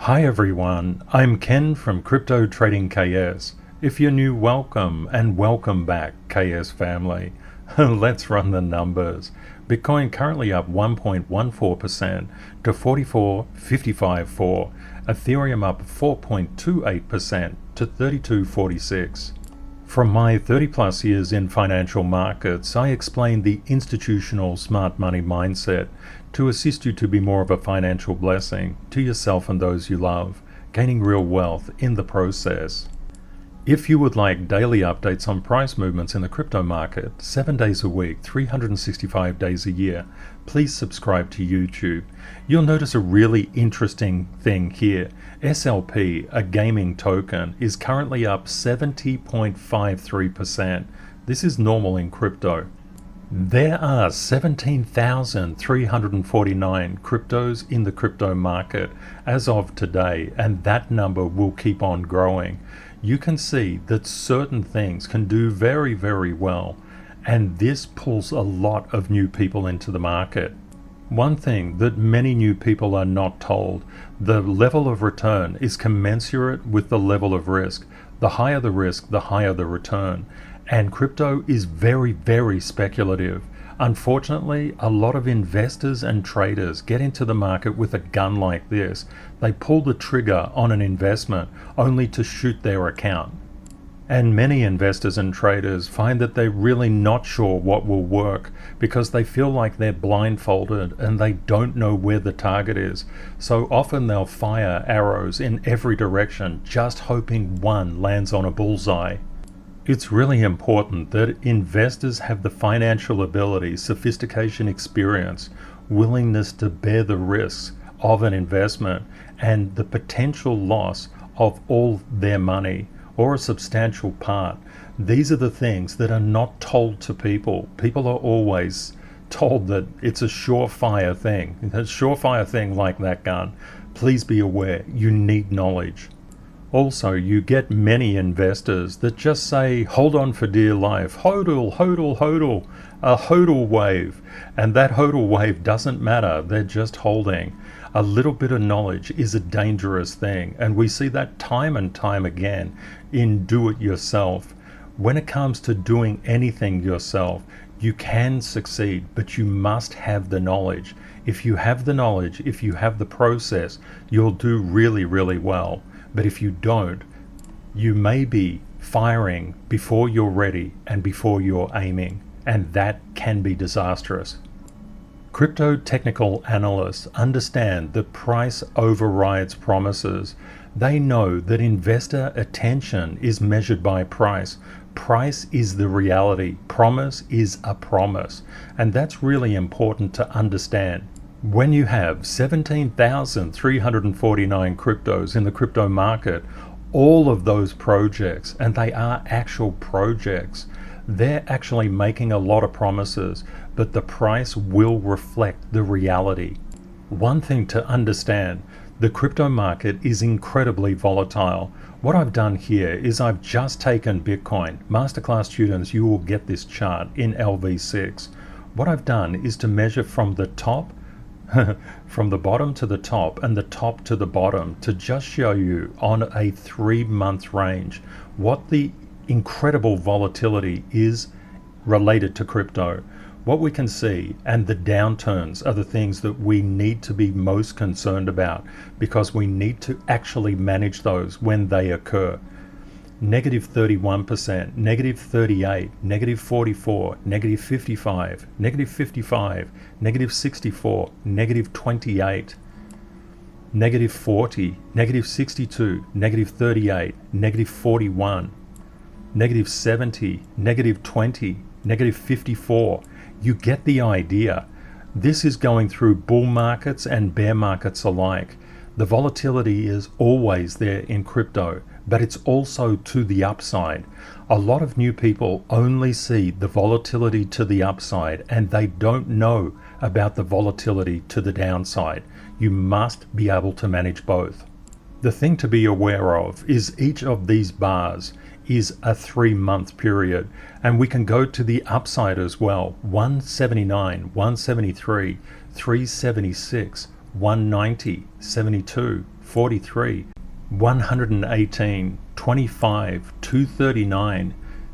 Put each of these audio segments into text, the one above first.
Hi everyone, I'm Ken from CryptoTradingKS. If you're new, welcome, and welcome back, KS family. Let's run the numbers. Bitcoin currently up 1.14% to 44.554. Ethereum up 4.28% to 32.46. From my 30 plus years in financial markets, I explain the institutional smart money mindset to assist you to be more of a financial blessing to yourself and those you love, gaining real wealth in the process. If you would like daily updates on price movements in the crypto market, 7 days a week, 365 days a year, please subscribe to YouTube. You'll notice a really interesting thing here. SLP, a gaming token, is currently up 70.53%. This is normal in crypto. There are 17,349 cryptos in the crypto market as of today, and that number will keep on growing. You can see that certain things can do very, very well, and this pulls a lot of new people into the market. One thing that many new people are not told, the level of return is commensurate with the level of risk. The higher the risk, the higher the return. And crypto is very, very speculative. Unfortunately, a lot of investors and traders get into the market with a gun like this. They pull the trigger on an investment only to shoot their account. And many investors and traders find that they're really not sure what will work because they feel like they're blindfolded and they don't know where the target is. So often they'll fire arrows in every direction, just hoping one lands on a bullseye. It's really important that investors have the financial ability, sophistication, experience, willingness to bear the risks of an investment and the potential loss of all their money or a substantial part. These are the things that are not told to people. People are always told that it's a surefire thing. A surefire thing like that gun. Please be aware, you need knowledge. Also, you get many investors that just say, hold on for dear life, hodl, hodl, hodl, a hodl wave. And that hodl wave doesn't matter, they're just holding. A little bit of knowledge is a dangerous thing, and we see that time and time again in do-it-yourself. When it comes to doing anything yourself, you can succeed, but you must have the knowledge. If you have the knowledge, if you have the process, you'll do really, really well. But if you don't, you may be firing before you're ready and before you're aiming, and that can be disastrous. Crypto technical analysts understand that price overrides promises. They know that investor attention is measured by price. Price is the reality. Promise is a promise. And that's really important to understand. When you have 17,349 cryptos in the crypto market, all of those projects, and they are actual projects, they're actually making a lot of promises, but the price will reflect the reality. One thing to understand, the crypto market is incredibly volatile. What I've done here is I've just taken Bitcoin. Masterclass students, you will get this chart in LV6. What I've done is to measure from the top from the bottom to the top and the top to the bottom to just show you on a 3-month range what the incredible volatility is related to crypto. What we can see, and the downturns are the things that we need to be most concerned about because we need to actually manage those when they occur. Negative 31%, negative 38, negative 44, negative 55, negative 55, negative 64, negative 28, negative 40, negative 62, negative 38, negative 41, negative 70, negative 20, negative 54. You get the idea. This is going through bull markets and bear markets alike. The volatility is always there in crypto, but it's also to the upside. A lot of new people only see the volatility to the upside and they don't know about the volatility to the downside. You must be able to manage both. The thing to be aware of is each of these bars is a 3-month period, and we can go to the upside as well. 179, 173, 376, 190, 72, 43, 118, 25, 239,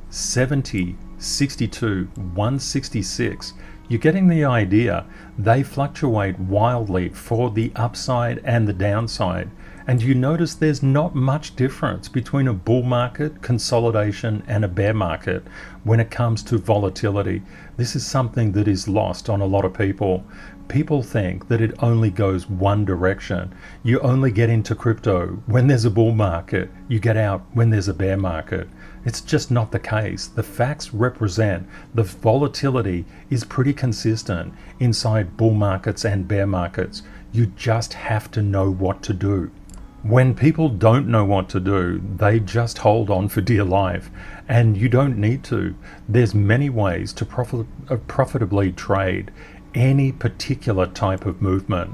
70, 62, 166. You're getting the idea. They fluctuate wildly for the upside and the downside. And you notice there's not much difference between a bull market, consolidation, and a bear market when it comes to volatility. This is something that is lost on a lot of people. People think that it only goes one direction. You only get into crypto when there's a bull market. You get out when there's a bear market. It's just not the case. The facts represent the volatility is pretty consistent inside bull markets and bear markets. You just have to know what to do. When people don't know what to do, they just hold on for dear life, and you don't need to. There's many ways to profitably trade any particular type of movement.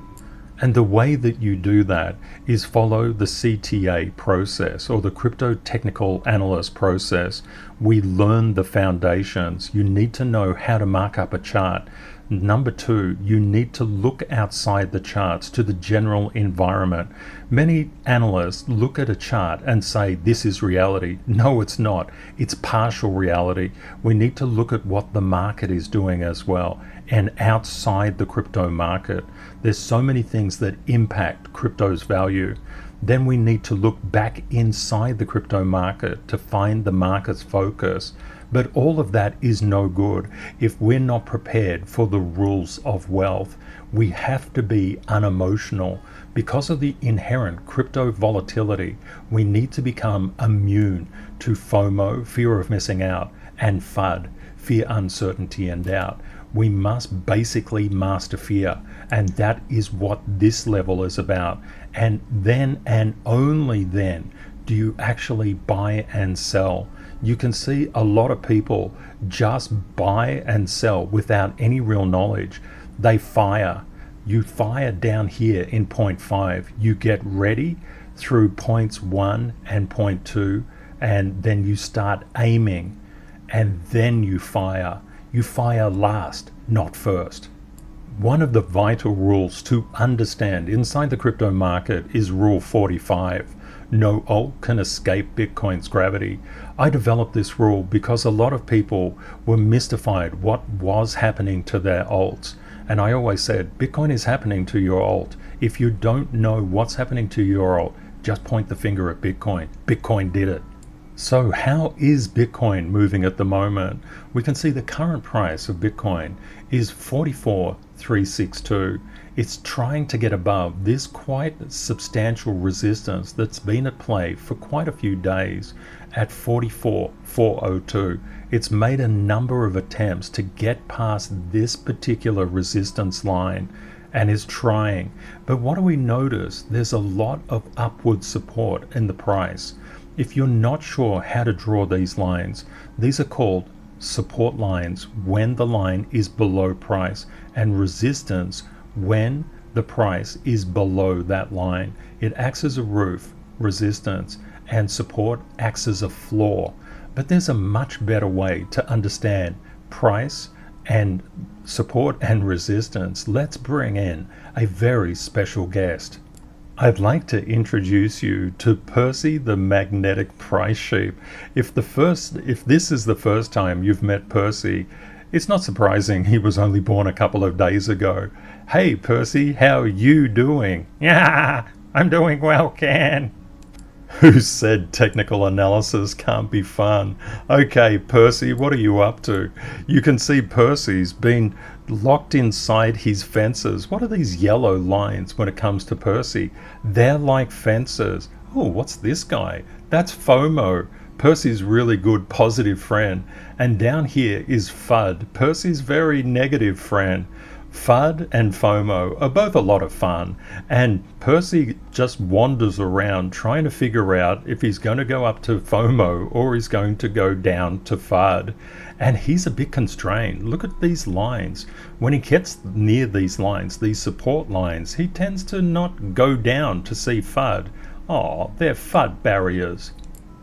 And the way that you do that is follow the CTA process, or the Crypto Technical Analyst process. We learn the foundations. You need to know how to mark up a chart. Number two, you need to look outside the charts to the general environment. Many analysts look at a chart and say, this is reality. No, it's not. It's partial reality. We need to look at what the market is doing as well, and outside the crypto market. There's so many things that impact crypto's value. Then we need to look back inside the crypto market to find the market's focus. But all of that is no good if we're not prepared for the rules of wealth. We have to be unemotional. Because of the inherent crypto volatility, we need to become immune to FOMO, fear of missing out, and FUD, fear, uncertainty, and doubt. We must basically master fear, and that is what this level is about. And then, and only then, do you actually buy and sell. You can see a lot of people just buy and sell without any real knowledge. They fire. You fire down here in point 5. You get ready through points 1 and point 2, and then you start aiming, and then you fire. You fire last, not first. One of the vital rules to understand inside the crypto market is Rule 45. No alt can escape Bitcoin's gravity. I developed this rule because a lot of people were mystified what was happening to their alts. And I always said, Bitcoin is happening to your alt. If you don't know what's happening to your alt, just point the finger at Bitcoin. Bitcoin did it. So how is Bitcoin moving at the moment? We can see the current price of Bitcoin is 44,362. It's trying to get above this quite substantial resistance that's been at play for quite a few days at 44,402. It's made a number of attempts to get past this particular resistance line and is trying. But what do we notice? There's a lot of upward support in the price. If you're not sure how to draw these lines, these are called support lines when the line is below price, and resistance when the price is below that line. It acts as a roof, resistance, and support acts as a floor. But there's a much better way to understand price and support and resistance. Let's bring in a very special guest. I'd like to introduce you to Percy the Magnetic Price Sheep. If this is the first time you've met Percy, it's not surprising he was only born a couple of days ago. Hey Percy, how you doing? Yeah, I'm doing well, Ken. Who said technical analysis can't be fun? Okay, Percy, what are you up to? You can see Percy's been locked inside his fences. What are these yellow lines when it comes to Percy? They're like fences. Oh, what's this guy? That's FOMO. Percy's really good positive friend. And down here is FUD, Percy's very negative friend. FUD and FOMO are both a lot of fun, and Percy just wanders around trying to figure out if he's going to go up to FOMO or he's going to go down to FUD. And he's a bit constrained. Look at these lines. When he gets near these lines, these support lines, he tends to not go down to see FUD. Oh, they're FUD barriers.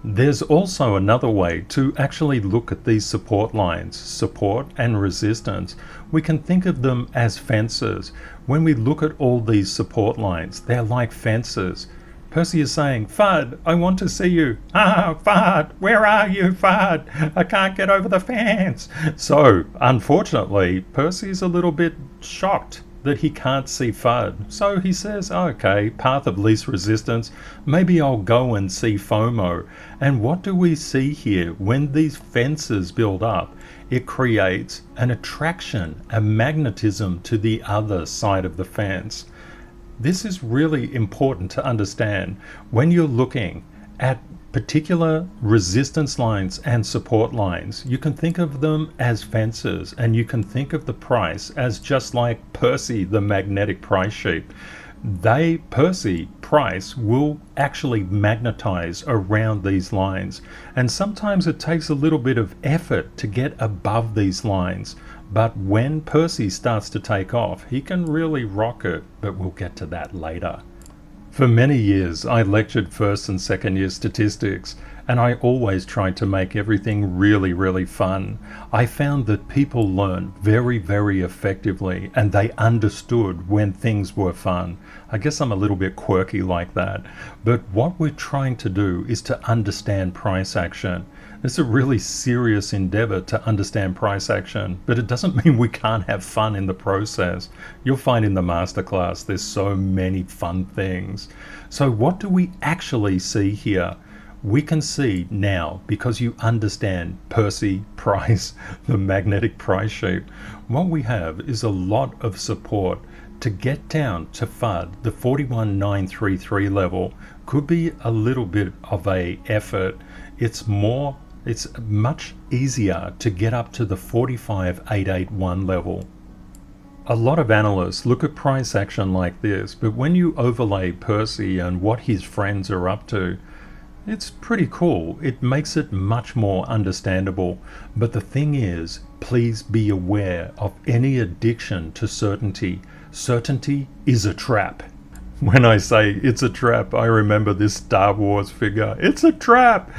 There's also another way to actually look at these support lines, support and resistance. We can think of them as fences. When we look at all these support lines, they're like fences. Percy is saying, FUD, I want to see you. Ah, FUD, where are you, FUD? I can't get over the fence. So, unfortunately, Percy's a little bit shocked that he can't see FUD. So he says, okay, path of least resistance, maybe I'll go and see FOMO. And what do we see here? When these fences build up, it creates an attraction, a magnetism to the other side of the fence. This is really important to understand when you're looking at particular resistance lines and support lines. You can think of them as fences, and you can think of the price as just like Percy, the magnetic price sheet. Percy price will actually magnetize around these lines, and sometimes it takes a little bit of effort to get above these lines. But when Percy starts to take off, he can really rock it, but we'll get to that later. For many years, I lectured first and second year statistics, and I always tried to make everything really, really fun. I found that people learn very, very effectively, and they understood when things were fun. I guess I'm a little bit quirky like that, but what we're trying to do is to understand price action. It's a really serious endeavor to understand price action, but it doesn't mean we can't have fun in the process. You'll find in the masterclass there's so many fun things. So what do we actually see here? We can see now, because you understand Percy, price, the magnetic price sheet, what we have is a lot of support to get down to FUD. The 41,933 level could be a little bit of a effort. It's much easier to get up to the 45,881 level. A lot of analysts look at price action like this, but when you overlay Percy and what his friends are up to, it's pretty cool. It makes it much more understandable. But the thing is, please be aware of any addiction to certainty. Certainty is a trap. When I say it's a trap, I remember this Star Wars figure. It's a trap!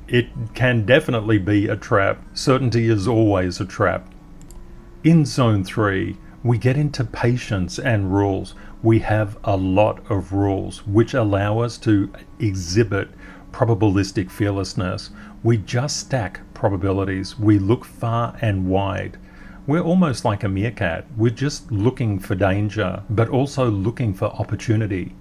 It can definitely be a trap. Certainty is always a trap. In Zone 3, we get into patience and rules. We have a lot of rules which allow us to exhibit probabilistic fearlessness. We just stack probabilities. We look far and wide. We're almost like a meerkat. We're just looking for danger, but also looking for opportunity.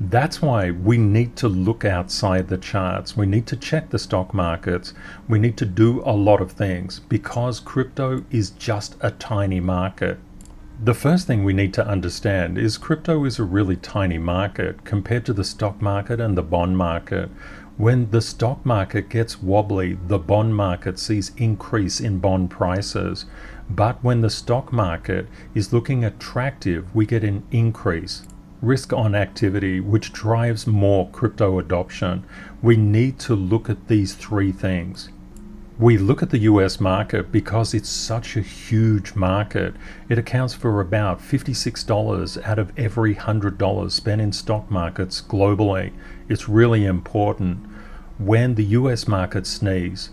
That's why we need to look outside the charts. We need to check the stock markets. We need to do a lot of things because crypto is just a tiny market. The first thing we need to understand is crypto is a really tiny market compared to the stock market and the bond market. When the stock market gets wobbly, the bond market sees increase in bond prices. But when the stock market is looking attractive, we get an increase. Risk on activity, which drives more crypto adoption. We need to look at these three things. We look at the US market because it's such a huge market. It accounts for about $56 out of every $100 spent in stock markets globally. It's really important. When the US market sneezes,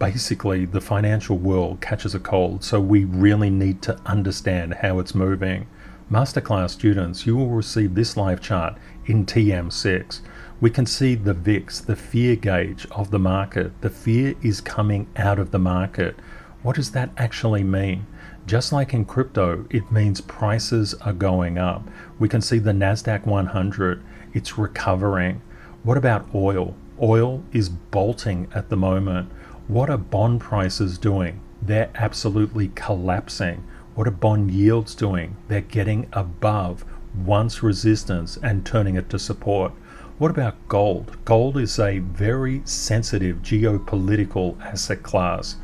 basically the financial world catches a cold, so we really need to understand how it's moving. Masterclass students, you will receive this live chart in TM6. We can see the VIX, the fear gauge of the market. The fear is coming out of the market. What does that actually mean? Just like in crypto, it means prices are going up. We can see the NASDAQ 100, it's recovering. What about oil? Oil is bolting at the moment. What are bond prices doing? They're absolutely collapsing. What are bond yields doing? They're getting above once resistance and turning it to support. What about gold? Gold is a very sensitive geopolitical asset class.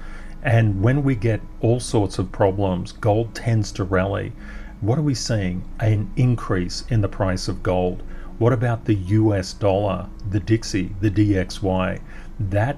And when we get all sorts of problems, gold tends to rally. What are we seeing? An increase in the price of gold. What about the US dollar, the Dixie, the DXY? That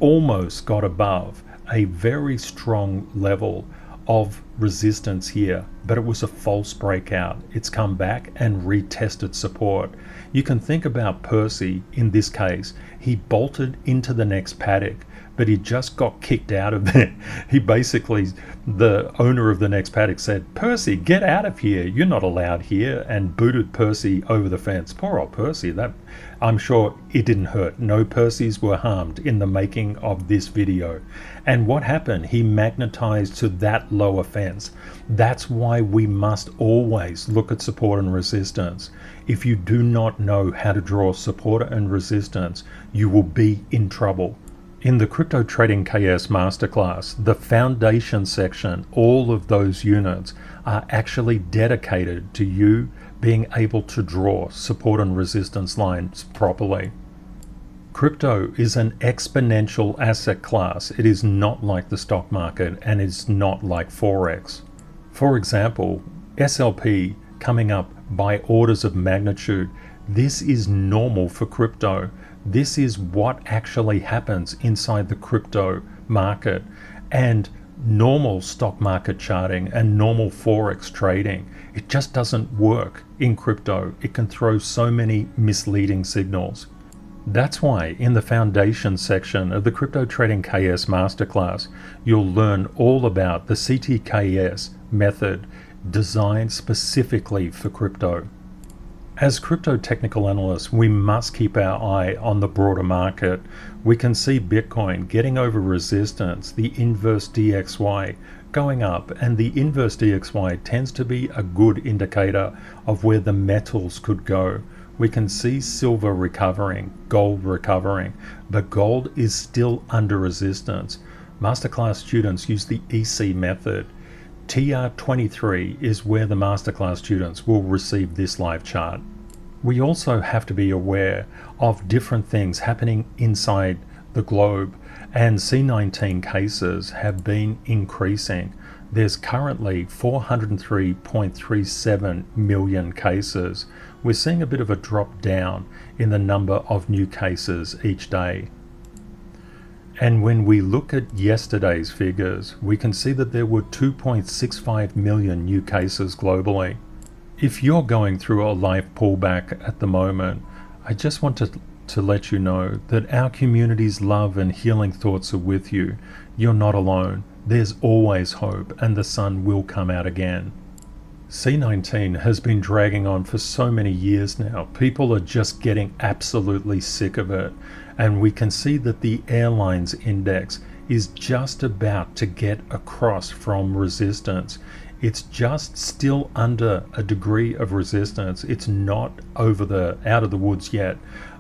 almost got above a very strong level of resistance here, but it was a false breakout. It's come back and retested support. You can think about Percy in this case. He bolted into the next paddock, but he just got kicked out of there. He basically, the owner of the next paddock said, "Percy, get out of here. You're not allowed here," and booted Percy over the fence. Poor old Percy. That, I'm sure it didn't hurt. No Percys were harmed in the making of this video. And what happened? He magnetized to that lower fence. That's why we must always look at support and resistance. If you do not know how to draw support and resistance, you will be in trouble. In the CryptoTradingKS Masterclass, the foundation section, all of those units are actually dedicated to you being able to draw support and resistance lines properly. Crypto is an exponential asset class. It is not like the stock market, and it's not like Forex. For example, SLP coming up by orders of magnitude. This is normal for crypto. This is what actually happens inside the crypto market, and normal stock market charting and normal Forex trading. It just doesn't work in crypto. It can throw so many misleading signals. That's why in the foundation section of the CryptoTradingKS Masterclass, you'll learn all about the CTKS method designed specifically for crypto. As crypto technical analysts, we must keep our eye on the broader market. We can see Bitcoin getting over resistance, the inverse DXY going up, and the inverse DXY tends to be a good indicator of where the metals could go. We can see silver recovering, gold recovering, but gold is still under resistance. Masterclass students use the EC method. TR23 is where the Masterclass students will receive this live chart. We also have to be aware of different things happening inside the globe, and C19 cases have been increasing. There's currently 403.37 million cases. We're seeing a bit of a drop down in the number of new cases each day. And when we look at yesterday's figures, we can see that there were 2.65 million new cases globally. If you're going through a life pullback at the moment, I just want to let you know that our community's love and healing thoughts are with you. You're not alone. There's always hope, and the sun will come out again. C19 has been dragging on for so many years now. People are just getting absolutely sick of it. And we can see that the airlines index is just about to get across from resistance. It's just still under a degree of resistance. It's not over the out of the woods yet,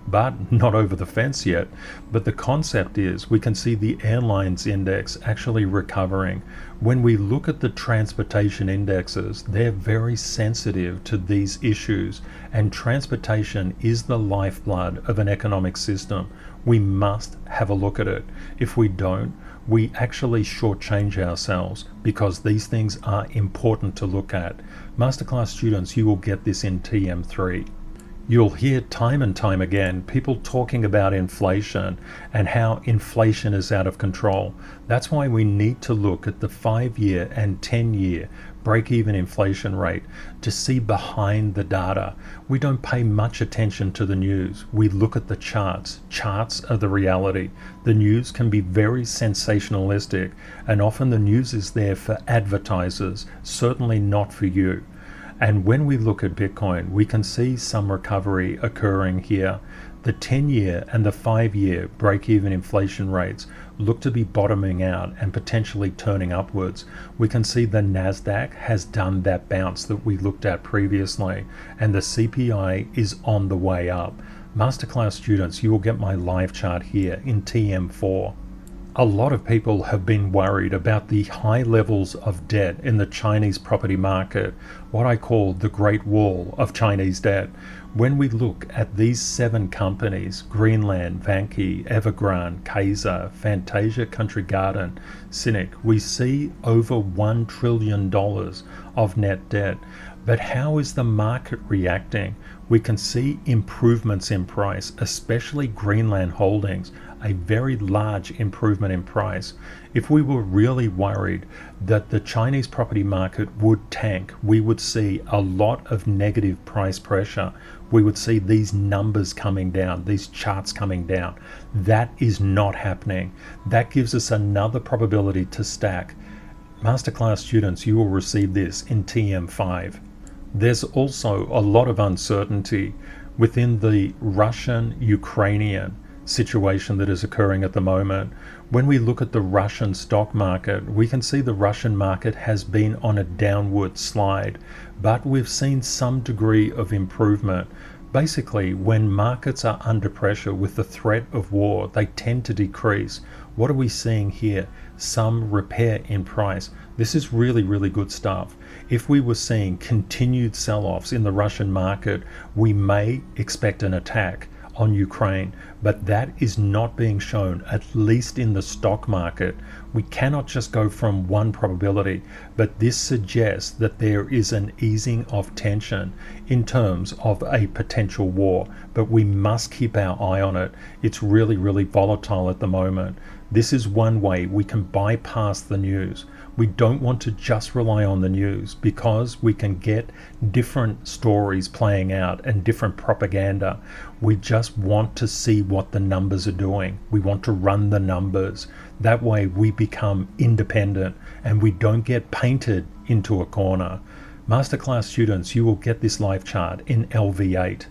but not over the fence yet. But the concept is we can see the airlines index actually recovering. When we look at the transportation indexes, they're very sensitive to these issues, and transportation is the lifeblood of an economic system. We must have a look at it. If we don't, we actually shortchange ourselves, because these things are important to look at. Masterclass students, you will get this in TM3. You'll hear time and time again people talking about inflation and how inflation is out of control. That's why we need to look at the 5-year and 10-year break-even inflation rate to see behind the data. We don't pay much attention to the news. We look at the charts. Charts are the reality. The news can be very sensationalistic, and often the news is there for advertisers, certainly not for you. And when we look at Bitcoin, we can see some recovery occurring here. The 10-year and the 5-year break-even inflation rates look to be bottoming out and potentially turning upwards. We can see the Nasdaq has done that bounce that we looked at previously, and the CPI is on the way up. Masterclass students, you will get my live chart here in TM4. A lot of people have been worried about the high levels of debt in the Chinese property market, what I call the Great Wall of Chinese debt. When we look at these 7 companies, Greenland, Vanke, Evergrande, Kaiser, Fantasia Country Garden, Cynic, we see over $1 trillion of net debt. But how is the market reacting? We can see improvements in price, especially Greenland Holdings, a very large improvement in price. If we were really worried that the Chinese property market would tank, we would see a lot of negative price pressure. we would see these numbers coming down, these charts coming down. That is not happening. That gives us another probability to stack. Masterclass students, you will receive this in TM5. There's also a lot of uncertainty within the Russian-Ukrainian situation that is occurring at the moment. When we look at the Russian stock market, we can see the Russian market has been on a downward slide, but we've seen some degree of improvement. Basically, when markets are under pressure with the threat of war, they tend to decrease. What are we seeing here? Some repair in price. This is really, really good stuff. If we were seeing continued sell-offs in the Russian market, we may expect an attack on Ukraine, but that is not being shown, at least in the stock market. We cannot just go from one probability, but this suggests that there is an easing of tension in terms of a potential war, but we must keep our eye on it. It's really, really volatile at the moment. This is one way we can bypass the news. We don't want to just rely on the news because we can get different stories playing out and different propaganda. We just want to see what the numbers are doing. We want to run the numbers. That way we become independent and we don't get painted into a corner. Masterclass students, you will get this live chart in LV8.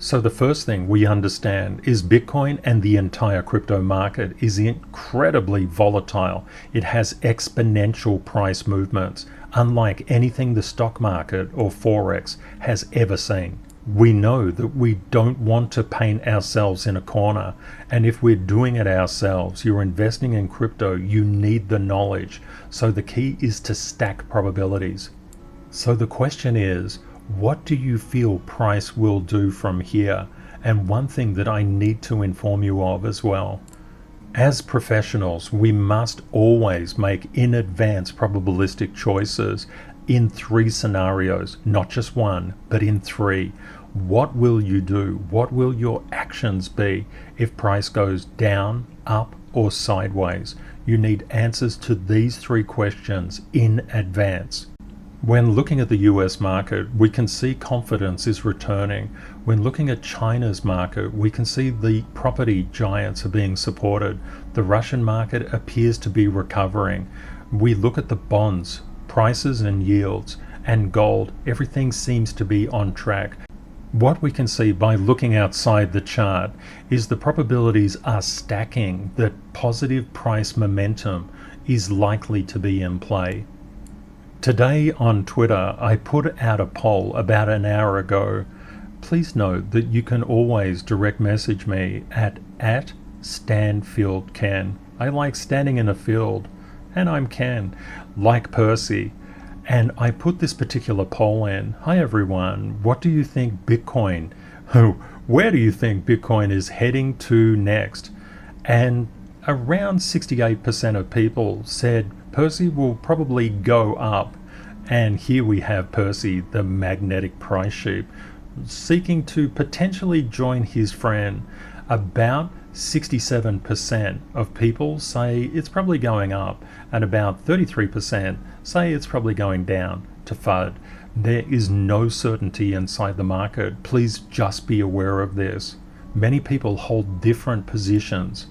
So the first thing we understand is Bitcoin and the entire crypto market is incredibly volatile. It has exponential price movements, unlike anything the stock market or Forex has ever seen. We know that we don't want to paint ourselves in a corner, and if we're doing it ourselves, you're investing in crypto, you need the knowledge. So the key is to stack probabilities. So the question is, what do you feel price will do from here? And one thing that I need to inform you of as well. As professionals, we must always make in advance probabilistic choices in 3 scenarios, not just one, but in 3. What will you do? What will your actions be if price goes down, up, or sideways? You need answers to these 3 questions in advance. When looking at the US market, we can see confidence is returning. When looking at China's market, we can see the property giants are being supported. The Russian market appears to be recovering. We look at the bonds, prices and yields, and gold. Everything seems to be on track. What we can see by looking outside the chart is the probabilities are stacking, that positive price momentum is likely to be in play. Today on Twitter, I put out a poll about an hour ago. Please note that you can always direct message me at Standfield Ken. I like standing in a field, and I'm Ken, like Percy. And I put this particular poll in. Hi everyone, what do you think Bitcoin, where do you think Bitcoin is heading to next? And around 68% of people said Percy will probably go up. And here we have Percy, the magnetic price sheep, seeking to potentially join his friend. About 67% of people say it's probably going up, and about 33% say it's probably going down to FUD. There is no certainty inside the market. Please just be aware of this. Many people hold different positions.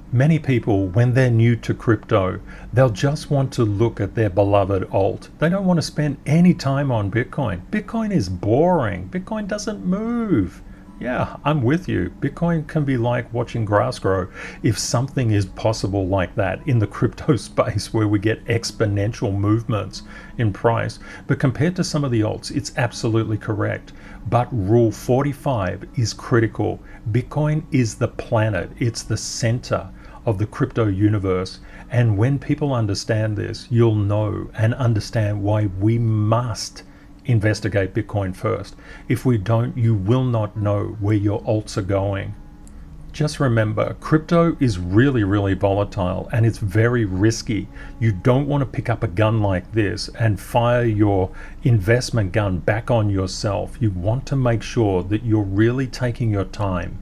Many people, when they're new to crypto, they'll just want to look at their beloved alt. They don't want to spend any time on Bitcoin. Bitcoin is boring. Bitcoin doesn't move. Yeah, I'm with you. Bitcoin can be like watching grass grow. If something is possible like that in the crypto space where we get exponential movements in price, but compared to some of the alts, it's absolutely correct. But rule 45 is critical. Bitcoin is the planet. It's the center of the crypto universe. And when people understand this, you'll know and understand why we must investigate Bitcoin first. If we don't, you will not know where your alts are going. Just remember, crypto is really, really volatile and it's very risky. You don't want to pick up a gun like this and fire your investment gun back on yourself. You want to make sure that you're really taking your time.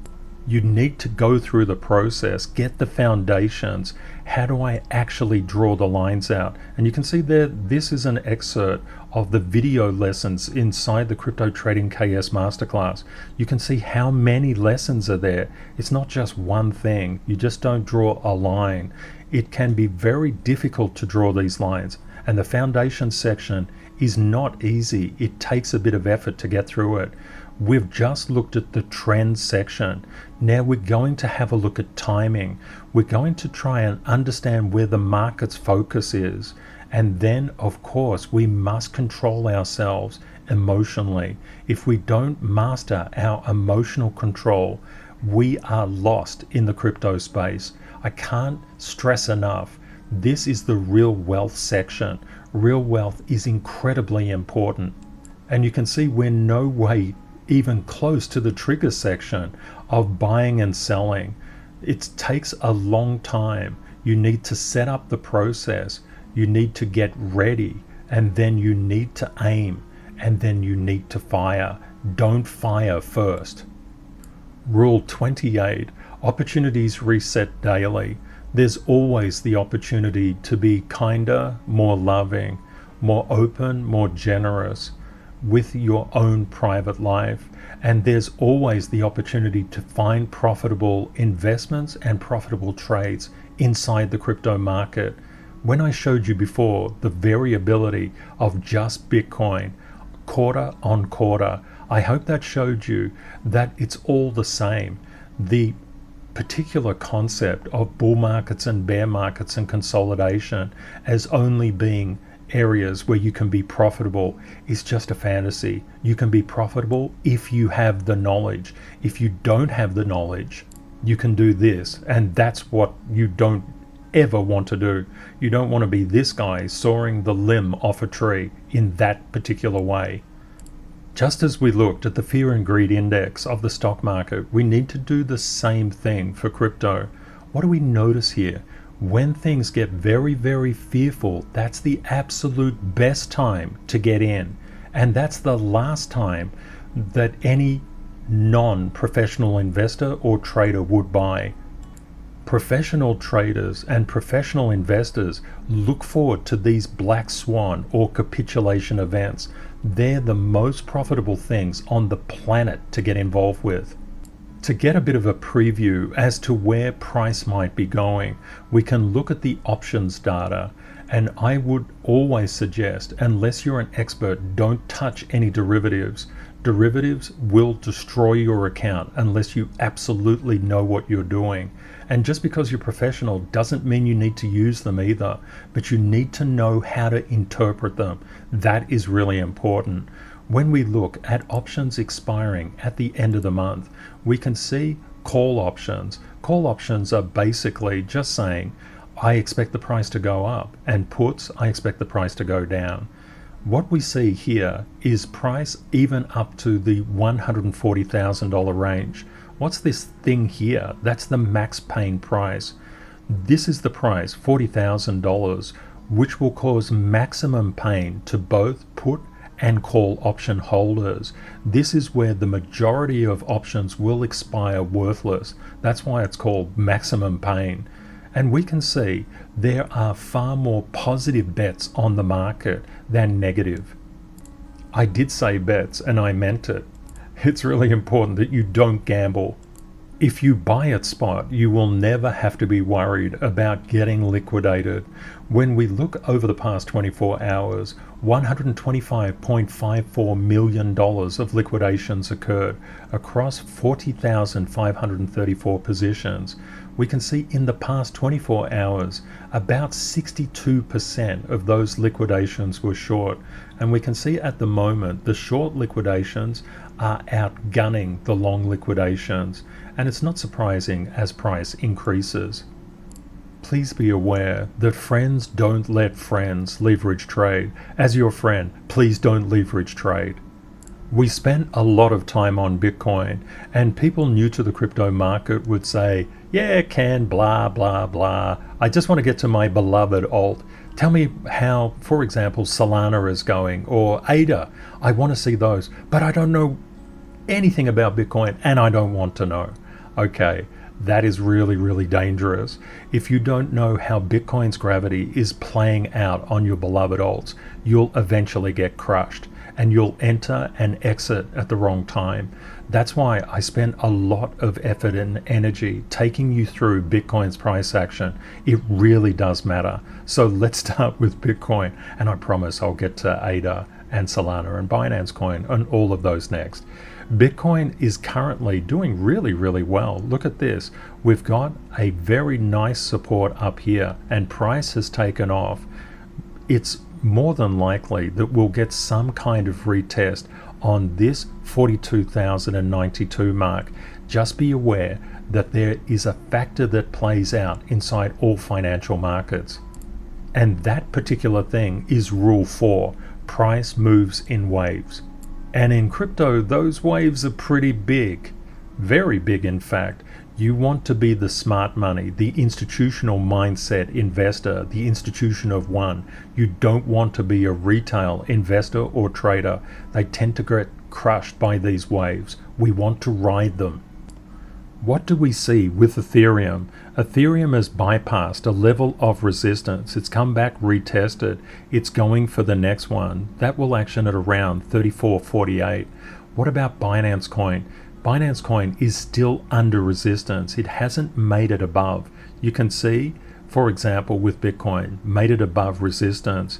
You need to go through the process, get the foundations. How do I actually draw the lines out? And you can see there, this is an excerpt of the video lessons inside the CryptoTradingKS Masterclass. You can see how many lessons are there. It's not just one thing. You just don't draw a line. It can be very difficult to draw these lines. And the foundation section is not easy. It takes a bit of effort to get through it. We've just looked at the trend section. Now we're going to have a look at timing. We're going to try and understand where the market's focus is. And then, of course, we must control ourselves emotionally. If we don't master our emotional control, we are lost in the crypto space. I can't stress enough. This is the real wealth section. Real wealth is incredibly important. And you can see we're no way even close to the trigger section of buying and selling. It takes a long time. You need to set up the process. You need to get ready, and then you need to aim, and then you need to fire. Don't fire first. Rule 28, opportunities reset daily. There's always the opportunity to be kinder, more loving, more open, more generous with your own private life. And there's always the opportunity to find profitable investments and profitable trades inside the crypto market. When I showed you before the variability of just Bitcoin quarter on quarter, I hope that showed you that it's all the same. The particular concept of bull markets and bear markets and consolidation as only being areas where you can be profitable is just a fantasy. You can be profitable if you have the knowledge. If you don't have the knowledge, you can do this, and that's what you don't ever want to do. You don't want to be this guy sawing the limb off a tree in that particular way. Just as we looked at the fear and greed index of the stock market, we need to do the same thing for crypto. What do we notice here? When things get very, very fearful, that's the absolute best time to get in. And that's the last time that any non-professional investor or trader would buy. Professional traders and professional investors look forward to these black swan or capitulation events. They're the most profitable things on the planet to get involved with. To get a bit of a preview as to where price might be going, we can look at the options data. And I would always suggest, unless you're an expert, don't touch any derivatives. Derivatives will destroy your account unless you absolutely know what you're doing. And just because you're professional doesn't mean you need to use them either, but you need to know how to interpret them. That is really important. When we look at options expiring at the end of the month, we can see call options. Call options are basically just saying, I expect the price to go up, and puts, I expect the price to go down. What we see here is price even up to the $140,000 range. What's this thing here? That's the max pain price. This is the price, $40,000, which will cause maximum pain to both put and call option holders. This is where the majority of options will expire worthless. That's why it's called maximum pain. And we can see there are far more positive bets on the market than negative. I did say bets, and I meant it. It's really important that you don't gamble. If you buy at spot, you will never have to be worried about getting liquidated. When we look over the past 24 hours, $125.54 million of liquidations occurred across 40,534 positions. We can see in the past 24 hours, about 62% of those liquidations were short. And we can see at the moment, the short liquidations are outgunning the long liquidations. And it's not surprising as price increases. Please be aware that friends don't let friends leverage trade. As your friend, please don't leverage trade. We spent a lot of time on Bitcoin, and people new to the crypto market would say, yeah, Ken, blah, blah, blah. I just want to get to my beloved alt. Tell me how, for example, Solana is going, or ADA. I want to see those, but I don't know anything about Bitcoin, and I don't want to know. Okay, that is really, really dangerous. If you don't know how Bitcoin's gravity is playing out on your beloved alts, you'll eventually get crushed and you'll enter and exit at the wrong time. That's why I spent a lot of effort and energy taking you through Bitcoin's price action. It really does matter. So let's start with Bitcoin, and I promise I'll get to ADA and Solana and Binance Coin and all of those next. Bitcoin is currently doing really, really well. Look at this. We've got a very nice support up here and price has taken off. It's more than likely that we'll get some kind of retest on this 42,092 mark. Just be aware that there is a factor that plays out inside all financial markets. And that particular thing is Rule 4. Price moves in waves. And in crypto, those waves are pretty big. Very big, in fact. You want to be the smart money, the institutional mindset investor, the institution of one. You don't want to be a retail investor or trader. They tend to get crushed by these waves. We want to ride them. What do we see with Ethereum? Ethereum has bypassed a level of resistance. It's come back retested. It's going for the next one. That will action at around 34.48. What about Binance Coin? Binance Coin is still under resistance. It hasn't made it above. You can see, for example, with Bitcoin, made it above resistance.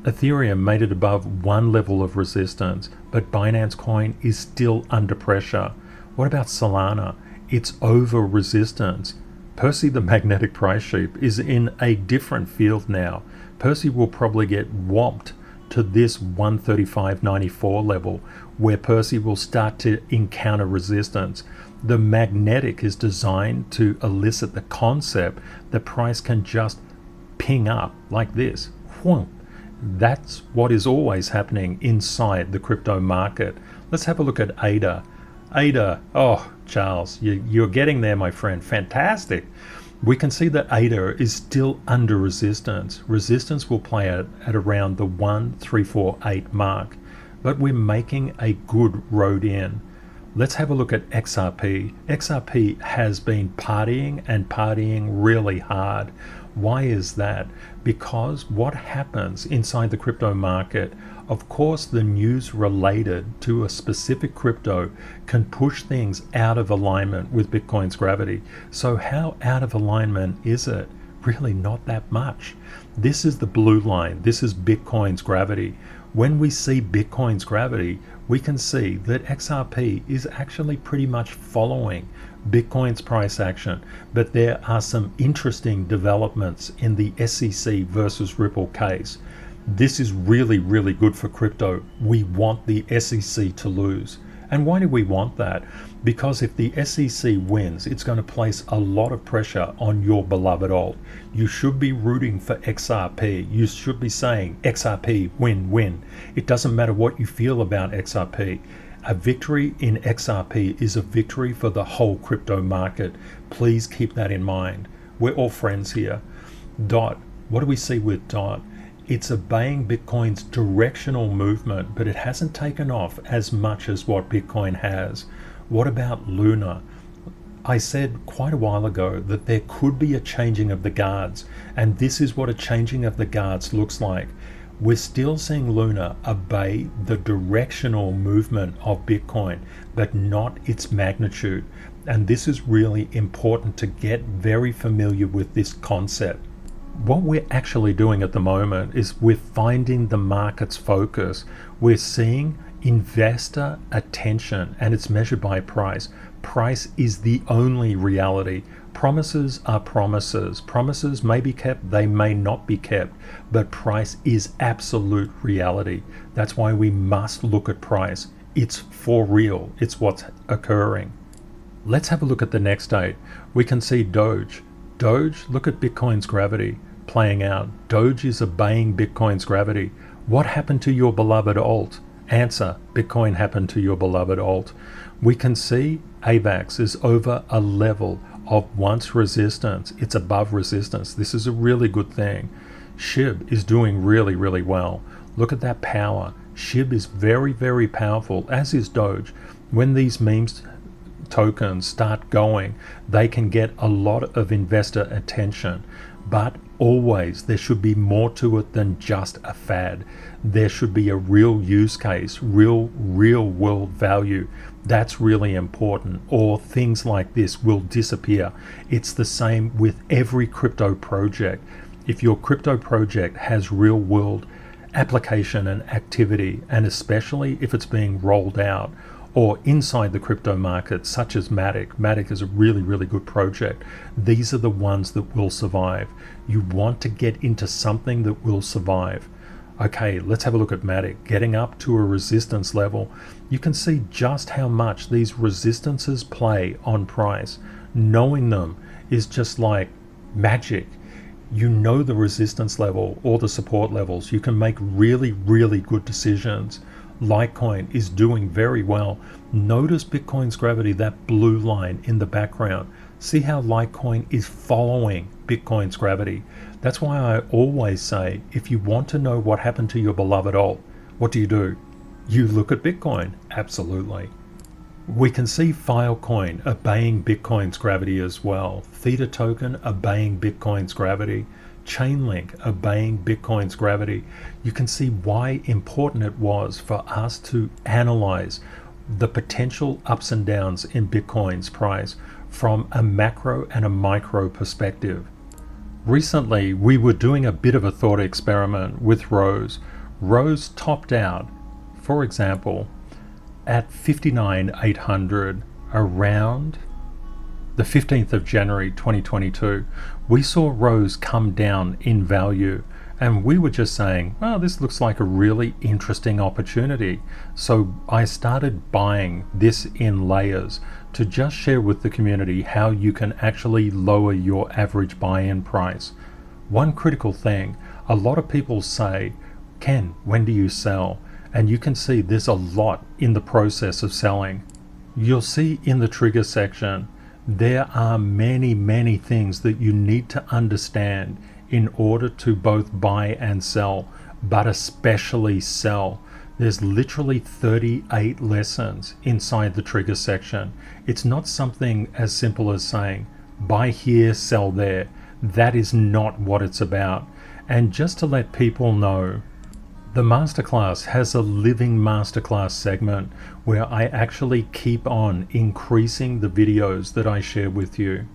Ethereum made it above one level of resistance, but Binance Coin is still under pressure. What about Solana? It's over resistance. Percy the magnetic price sheep is in a different field now. Percy will probably get whopped to this 135.94 level, where Percy will start to encounter resistance. The magnetic is designed to elicit the concept that price can just ping up like this. That's what is always happening inside the crypto market. Let's have a look at ADA. ADA, oh, Charles, you're getting there, my friend. Fantastic. We can see that ADA is still under resistance. Resistance will play out at around the 1348 mark, but we're making a good road in. Let's have a look at XRP. XRP has been partying and partying really hard. Why is that? Because what happens inside the crypto market, of course, the news related to a specific crypto can push things out of alignment with Bitcoin's gravity. So how out of alignment is it? Really not that much. This is the blue line. This is Bitcoin's gravity. When we see Bitcoin's gravity, we can see that XRP is actually pretty much following Bitcoin's price action, but there are some interesting developments in the SEC versus Ripple case. This is really, really good for crypto. We want the SEC to lose. And why do we want that? Because if the SEC wins, it's going to place a lot of pressure on your beloved alt. You should be rooting for XRP. You should be saying XRP, win, win. It doesn't matter what you feel about XRP. A victory in XRP is a victory for the whole crypto market. Please keep that in mind. We're all friends here. DOT. What do we see with DOT? It's obeying Bitcoin's directional movement, but it hasn't taken off as much as what Bitcoin has. What about Luna? I said quite a while ago that there could be a changing of the guards, and this is what a changing of the guards looks like. We're still seeing Luna obey the directional movement of Bitcoin, but not its magnitude. And this is really important to get very familiar with this concept. What we're actually doing at the moment is we're finding the market's focus. We're seeing investor attention, and it's measured by price. Price is the only reality. Promises are promises. Promises may be kept, they may not be kept, but price is absolute reality. That's why we must look at price. It's for real. It's what's occurring. Let's have a look at the next date. We can see Doge. Doge, look at Bitcoin's gravity playing out. Doge is obeying Bitcoin's gravity. What happened to your beloved alt? Answer, Bitcoin happened to your beloved alt. We can see AVAX is over a level of once resistance. It's above resistance. This is a really good thing. SHIB is doing really, really well. Look at that power. SHIB is very, very powerful, as is Doge. When these memes tokens start going, they can get a lot of investor attention. But always there should be more to it than just a fad. There should be a real use case, real world value. That's really important, or things like this will disappear. It's the same with every crypto project. If your crypto project has real world application and activity, and especially if it's being rolled out or inside the crypto market, such as Matic. Matic is a really good project. These are the ones that will survive. You want to get into something that will survive. Okay, let's have a look at Matic. Getting up to a resistance level, you can see just how much these resistances play on price. Knowing them is just like magic. You know the resistance level or the support levels. You can make really good decisions. Litecoin is doing very well. Notice Bitcoin's gravity, that blue line in the background. See how Litecoin is following Bitcoin's gravity. That's why I always say, if you want to know what happened to your beloved alt, what do? You look at Bitcoin. Absolutely. We can see Filecoin obeying Bitcoin's gravity as well. Theta token obeying Bitcoin's gravity. Chainlink obeying Bitcoin's gravity. You can see why important it was for us to analyze the potential ups and downs in Bitcoin's price from a macro and a micro perspective. Recently, we were doing a bit of a thought experiment with Rose. Rose topped out, for example, at 59,800 around the 15th of January 2022. We saw Rose come down in value, and we were just saying, well, this looks like a really interesting opportunity. So I started buying this in layers to just share with the community how you can actually lower your average buy-in price. One critical thing, a lot of people say, Ken, when do you sell? And you can see there's a lot in the process of selling. You'll see in the trigger section, there are many things that you need to understand in order to both buy and sell, but especially sell. There's literally 38 lessons inside the trigger section. It's not something as simple as saying, buy here, sell there. That is not what it's about. And just to let people know, the masterclass has a living masterclass segment where I actually keep on increasing the videos that I share with you.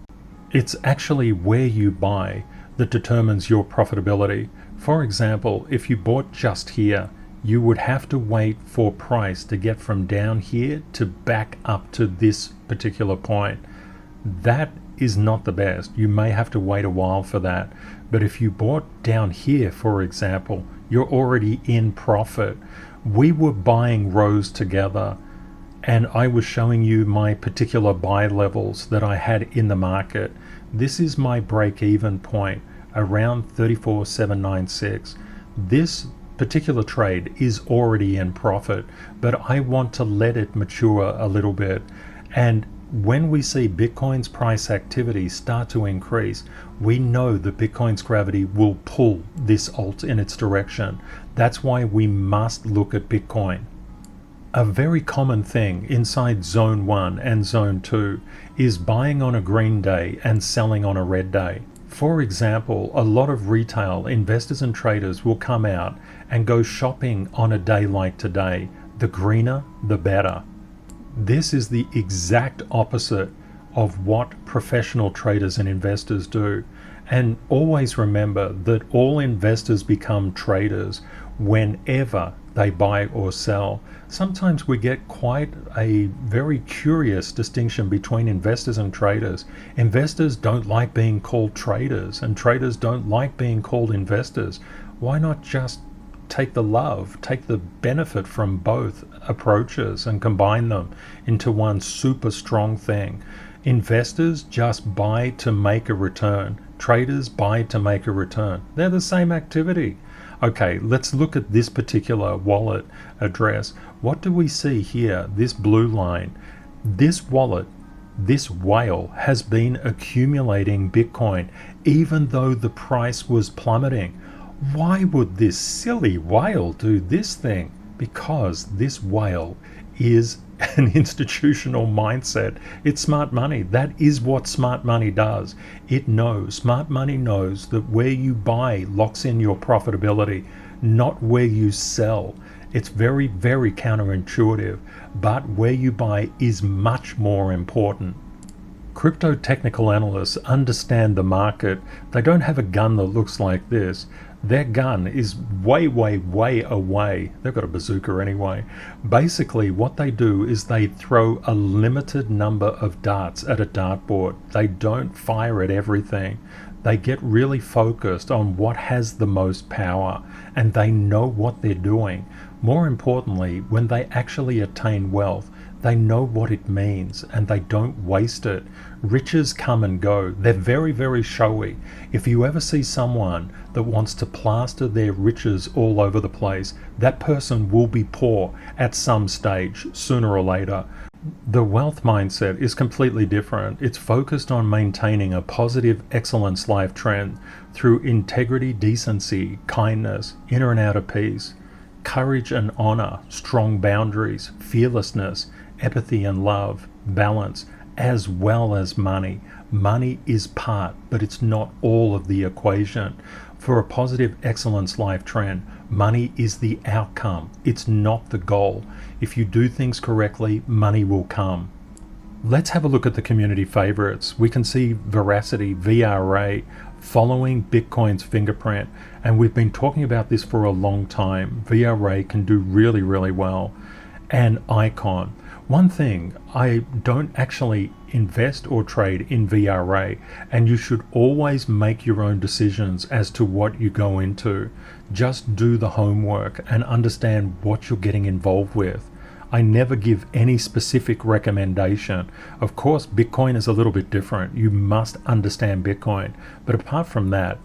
It's actually where you buy that determines your profitability. For example, if you bought just here, you would have to wait for price to get from down here to back up to this particular point. That is not the best. You may have to wait a while for that. But if you bought down here, for example, you're already in profit. We were buying Rose together, and I was showing you my particular buy levels that I had in the market. This is my break-even point, around 34,796. This particular trade is already in profit, but I want to let it mature a little bit. And when we see Bitcoin's price activity start to increase, we know that Bitcoin's gravity will pull this alt in its direction. That's why we must look at Bitcoin. A very common thing inside Zone 1 and Zone 2 is buying on a green day and selling on a red day. For example, a lot of retail investors and traders will come out and go shopping on a day like today. The greener, the better. This is the exact opposite of what professional traders and investors do. And always remember that all investors become traders whenever they buy or sell. Sometimes we get quite a very curious distinction between investors and traders. Investors don't like being called traders, and traders don't like being called investors. Why not just take the benefit from both approaches and combine them into one super strong thing? Investors just buy to make a return. Traders buy to make a return. They're the same activity. Okay, let's look at this particular wallet address. What do we see here? This blue line. This wallet, this whale has been accumulating Bitcoin even though the price was plummeting. Why would this silly whale do this thing? Because this whale is an institutional mindset. It's smart money. That is what smart money does. Smart money knows that where you buy locks in your profitability, not where you sell. It's very, very counterintuitive, but where you buy is much more important. Crypto technical analysts understand the market. They don't have a gun that looks like this. Their gun is way, way, way away. They've got a bazooka anyway. Basically, what they do is they throw a limited number of darts at a dartboard. They don't fire at everything. They get really focused on what has the most power, and they know what they're doing. More importantly, when they actually attain wealth, they know what it means and they don't waste it. Riches come and go. They're very, very showy. If you ever see someone that wants to plaster their riches all over the place, that person will be poor at some stage, sooner or later. The wealth mindset is completely different. It's focused on maintaining a positive excellence life trend through integrity, decency, kindness, inner and outer peace, courage and honor, strong boundaries, fearlessness, empathy and love, balance, as well as money. Money is part, but it's not all of the equation. For a positive excellence life trend, money is the outcome. It's not the goal. If you do things correctly, money will come. Let's have a look at the community favorites. We can see Veracity, VRA, following Bitcoin's fingerprint, and we've been talking about this for a long time. VRA can do really, really well. And Icon. One thing, I don't actually invest or trade in VRA, and you should always make your own decisions as to what you go into. Just do the homework and understand what you're getting involved with. I never give any specific recommendation. Of course, Bitcoin is a little bit different. You must understand Bitcoin. But apart from that,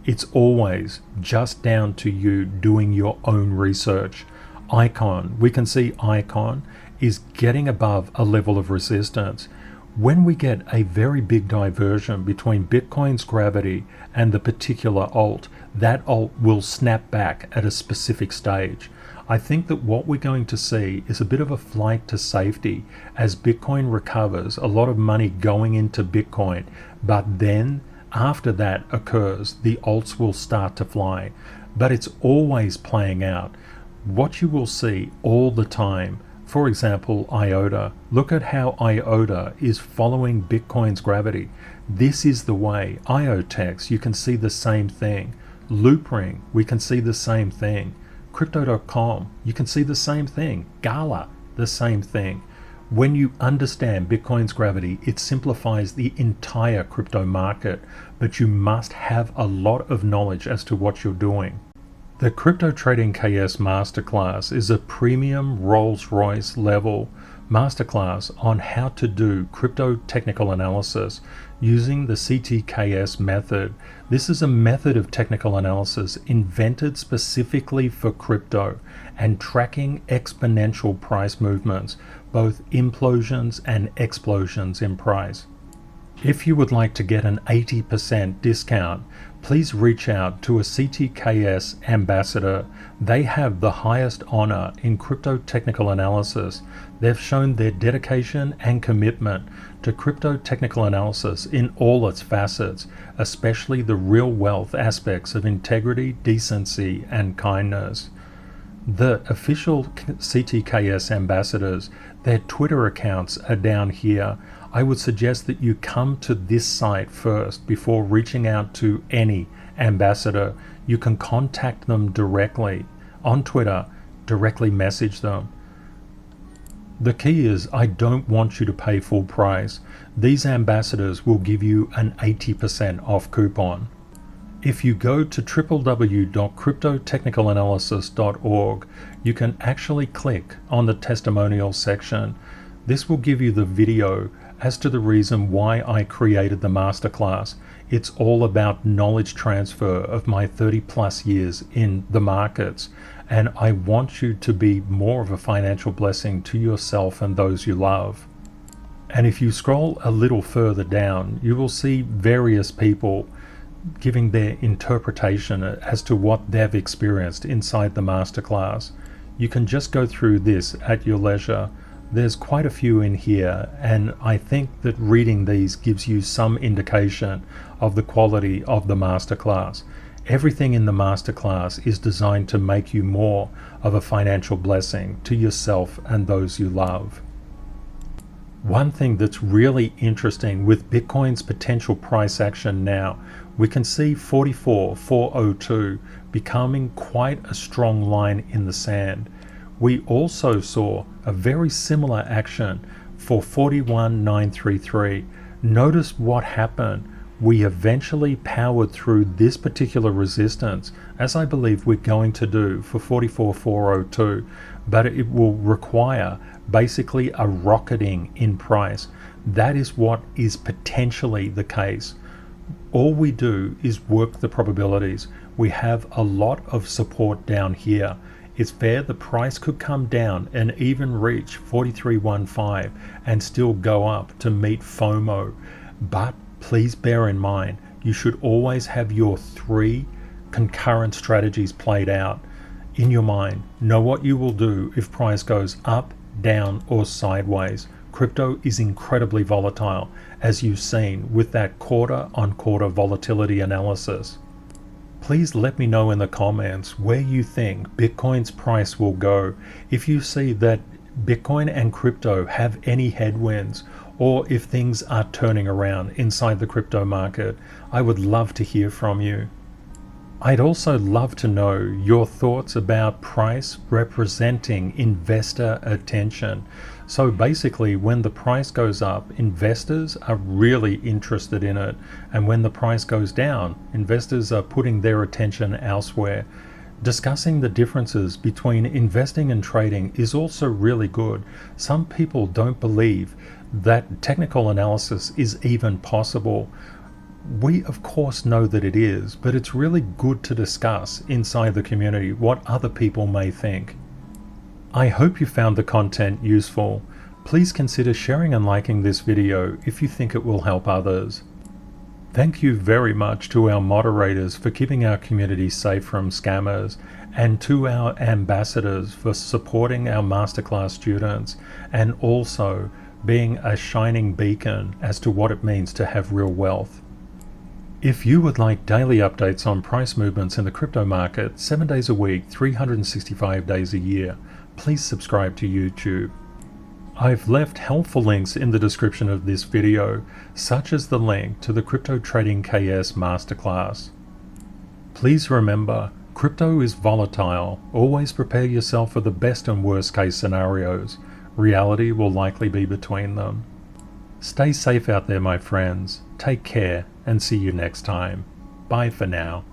it's always just down to you doing your own research. Icon, we can see Icon is getting above a level of resistance. When we get a very big diversion between Bitcoin's gravity and the particular alt, that alt will snap back at a specific stage. I think that what we're going to see is a bit of a flight to safety as Bitcoin recovers, a lot of money going into Bitcoin, but then after that occurs, the alts will start to fly. But it's always playing out. What you will see all the time, for example, IOTA. Look at how IOTA is following Bitcoin's gravity. This is the way. IOTEX, you can see the same thing. Loopring, we can see the same thing. Crypto.com, you can see the same thing. Gala, the same thing. When you understand Bitcoin's gravity, it simplifies the entire crypto market, but you must have a lot of knowledge as to what you're doing. The CryptoTradingKS Masterclass is a premium Rolls-Royce level masterclass on how to do crypto technical analysis using the CTKS method. This is a method of technical analysis invented specifically for crypto and tracking exponential price movements, both implosions and explosions in price. If you would like to get an 80% discount, please reach out to a CTKS ambassador. They have the highest honor in crypto technical analysis. They've shown their dedication and commitment to crypto technical analysis in all its facets, especially the real wealth aspects of integrity, decency, and kindness. The official CTKS ambassadors, their Twitter accounts are down here. I would suggest that you come to this site first before reaching out to any ambassador. You can contact them directly on Twitter, directly message them. The key is, I don't want you to pay full price. These ambassadors will give you an 80% off coupon. If you go to www.cryptotechnicalanalysis.org, you can actually click on the testimonial section. This will give you the video as to the reason why I created the masterclass. It's all about knowledge transfer of my 30 plus years in the markets, and I want you to be more of a financial blessing to yourself and those you love. And if you scroll a little further down, you will see various people giving their interpretation as to what they've experienced inside the masterclass. You can just go through this at your leisure. There's quite a few in here, and I think that reading these gives you some indication of the quality of the masterclass. Everything in the masterclass is designed to make you more of a financial blessing to yourself and those you love. One thing that's really interesting with Bitcoin's potential price action now, we can see 44,402 becoming quite a strong line in the sand. We also saw a very similar action for 41,933. Notice what happened. We eventually powered through this particular resistance, as I believe we're going to do for 44,402, but it will require basically a rocketing in price. That is what is potentially the case. All we do is work the probabilities. We have a lot of support down here. It's fair the price could come down and even reach 43.15 and still go up to meet FOMO. But please bear in mind, you should always have your 3 concurrent strategies played out in your mind. Know what you will do if price goes up, down, or sideways. Crypto is incredibly volatile, as you've seen with that quarter-on-quarter volatility analysis. Please let me know in the comments where you think Bitcoin's price will go, if you see that Bitcoin and crypto have any headwinds, or if things are turning around inside the crypto market. I would love to hear from you. I'd also love to know your thoughts about price representing investor attention. So basically, when the price goes up, investors are really interested in it, and when the price goes down, investors are putting their attention elsewhere. Discussing the differences between investing and trading is also really good. Some people don't believe that technical analysis is even possible. We of course know that it is, but it's really good to discuss inside the community what other people may think. I hope you found the content useful. Please consider sharing and liking this video if you think it will help others. Thank you very much to our moderators for keeping our community safe from scammers, and to our ambassadors for supporting our masterclass students and also being a shining beacon as to what it means to have real wealth. If you would like daily updates on price movements in the crypto market 7 days a week, 365 days a year, please subscribe to YouTube. I've left helpful links in the description of this video, such as the link to the CryptoTradingKS Masterclass. Please remember, crypto is volatile. Always prepare yourself for the best and worst case scenarios. Reality will likely be between them. Stay safe out there, my friends. Take care and see you next time. Bye for now.